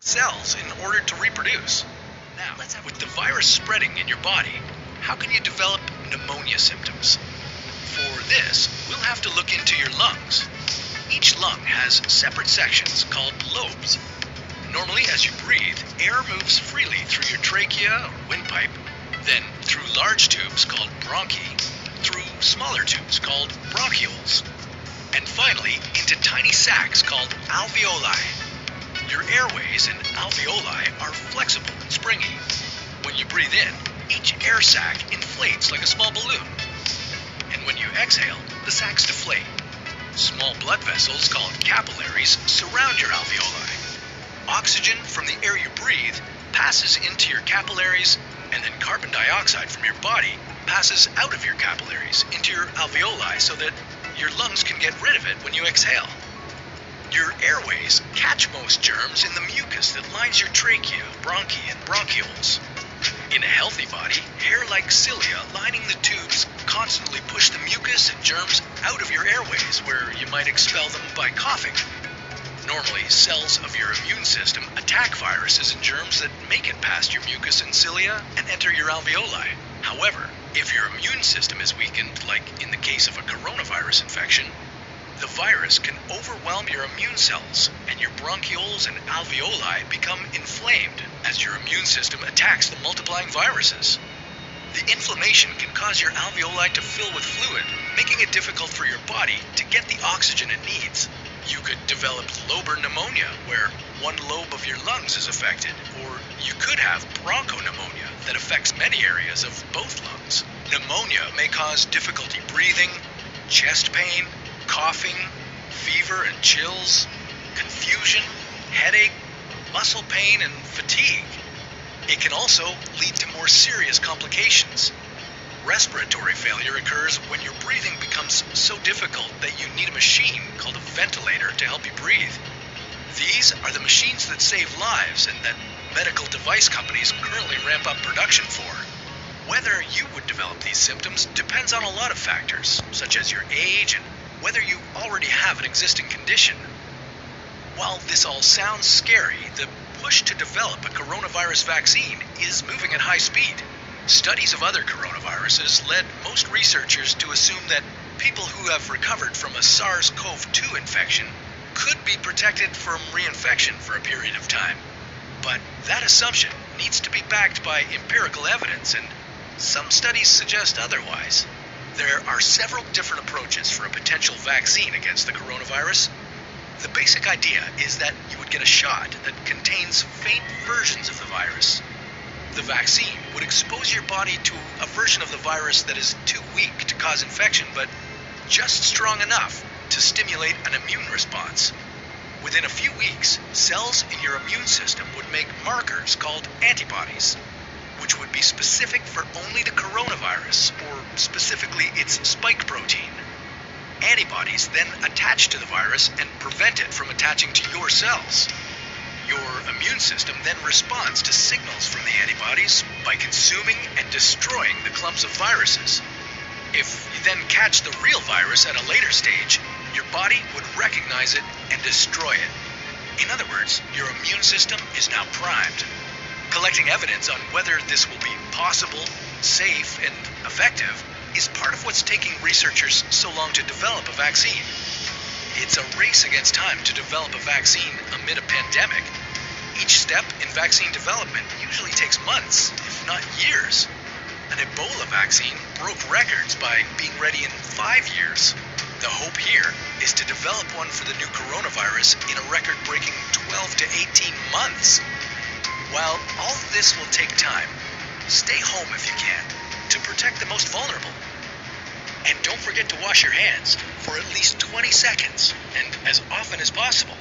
cells in order to reproduce. Now, with the virus spreading in your body, how can you develop pneumonia symptoms? For this, we'll have to look into your lungs. Each lung has separate sections called lobes. Normally, as you breathe, air moves freely through your trachea or windpipe, then through large tubes called bronchi, through smaller tubes called bronchioles, and finally into tiny sacs called alveoli. Your airways and alveoli are flexible and springy. When you breathe in, each air sac inflates like a small balloon. And when you exhale, the sacs deflate. Small blood vessels called capillaries surround your alveoli. Oxygen from the air you breathe passes into your capillaries, and then carbon dioxide from your body passes out of your capillaries into your alveoli so that your lungs can get rid of it when you exhale. Your airways catch most germs in the mucus that lines your trachea, bronchi, and bronchioles. In a healthy body, hair-like cilia lining the tubes constantly push the mucus and germs out of your airways, where you might expel them by coughing. Normally, cells of your immune system attack viruses and germs that make it past your mucus and cilia and enter your alveoli. However, if your immune system is weakened, like in the case of a coronavirus infection, the virus can overwhelm your immune cells, and your bronchioles and alveoli become inflamed as your immune system attacks the multiplying viruses. The inflammation can cause your alveoli to fill with fluid, making it difficult for your body to get the oxygen it needs. You could develop lobar pneumonia, where one lobe of your lungs is affected, or you could have bronchopneumonia that affects many areas of both lungs. Pneumonia may cause difficulty breathing, chest pain, coughing, fever and chills, confusion, headache, muscle pain, and fatigue. It can also lead to more serious complications. Respiratory failure occurs when your breathing becomes so difficult that you need a machine called a ventilator to help you breathe. These are the machines that save lives and that medical device companies currently ramp up production for. Whether you would develop these symptoms depends on a lot of factors, such as your age and whether you already have an existing condition. While this all sounds scary, the push to develop a coronavirus vaccine is moving at high speed. Studies of other coronaviruses led most researchers to assume that people who have recovered from a SARS-CoV-2 infection could be protected from reinfection for a period of time. But that assumption needs to be backed by empirical evidence, and some studies suggest otherwise. There are several different approaches for a potential vaccine against the coronavirus. The basic idea is that you would get a shot that contains faint versions of the virus. The vaccine would expose your body to a version of the virus that is too weak to cause infection, but just strong enough to stimulate an immune response. Within a few weeks, cells in your immune system would make markers called antibodies, which would be specific for only the coronavirus, or specifically its spike protein. Antibodies then attach to the virus and prevent it from attaching to your cells. Your immune system then responds to signals from the antibodies by consuming and destroying the clumps of viruses. If you then catch the real virus at a later stage, your body would recognize it and destroy it. In other words, your immune system is now primed. Collecting evidence on whether this will be possible, safe, and effective is part of what's taking researchers so long to develop a vaccine. It's a race against time to develop a vaccine amid a pandemic. Each step in vaccine development usually takes months, if not years. An Ebola vaccine broke records by being ready in 5 years. The hope here is to develop one for the new coronavirus in a record-breaking 12 to 18 months. While all of this will take time, stay home if you can, to protect the most vulnerable. And don't forget to wash your hands for at least 20 seconds, and as often as possible.